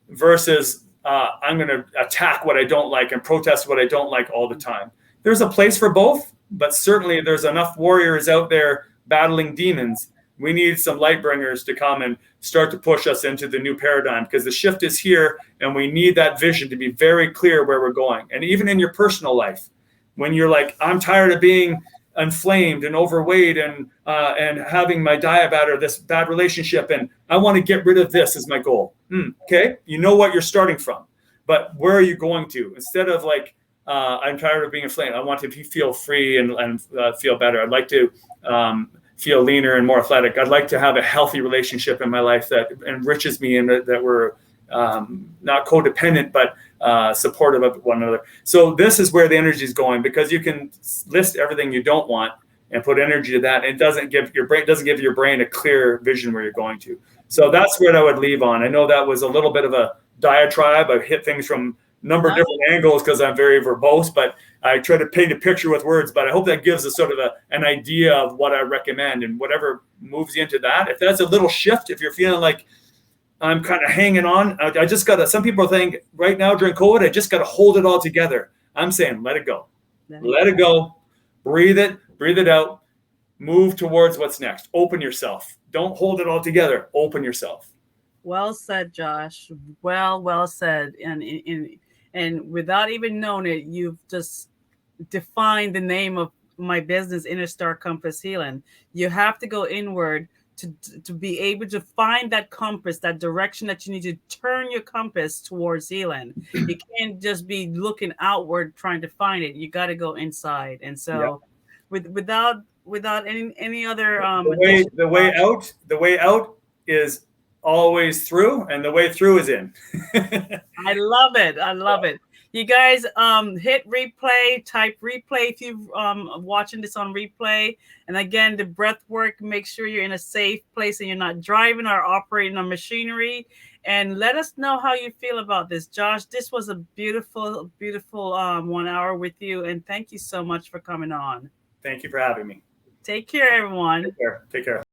versus I'm going to attack what I don't like and protest what I don't like all the time. There's a place for both, but certainly there's enough warriors out there battling demons. We need some light bringers to come and start to push us into the new paradigm, because the shift is here, and we need that vision to be very clear where we're going. And even in your personal life, when you're like, I'm tired of being inflamed and overweight and having my diet or this bad relationship, and I want to get rid of this as my goal. Okay, you know what you're starting from, but where are you going to? Instead of like, I'm tired of being inflamed, I want to feel free and feel better. I'd like to feel leaner and more athletic. I'd like to have a healthy relationship in my life that enriches me and that we're not codependent, but supportive of one another. So this is where the energy is going, because you can list everything you don't want and put energy to that. And it doesn't give your brain a clear vision where you're going to. So that's what I would leave on. I know that was a little bit of a diatribe. I've hit things from a number of different angles because I'm very verbose, but I try to paint a picture with words. But I hope that gives us sort of an idea of what I recommend, and whatever moves you into that. If that's a little shift, if you're feeling like I'm kind of hanging on, I just got to, some people think right now during COVID, I just got to hold it all together. I'm saying, let it go. Let it go. Breathe it out. Move towards what's next. Open yourself. Don't hold it all together. Open yourself. Well said, Josh. Well said. And without even knowing it, you've just defined the name of my business, Inner Star Compass Healing. You have to go inward to be able to find that compass, that direction that you need to turn your compass towards healing. You can't just be looking outward trying to find it. You got to go inside. And so, without any other the way out is always through, and the way through is in. I love it. You guys hit replay, type replay if you're watching this on replay. And again, the breath work, make sure you're in a safe place and you're not driving or operating on machinery. And let us know how you feel about this. Josh, this was a beautiful 1 hour with you. And thank you so much for coming on. Thank you for having me. Take care, everyone. Take care.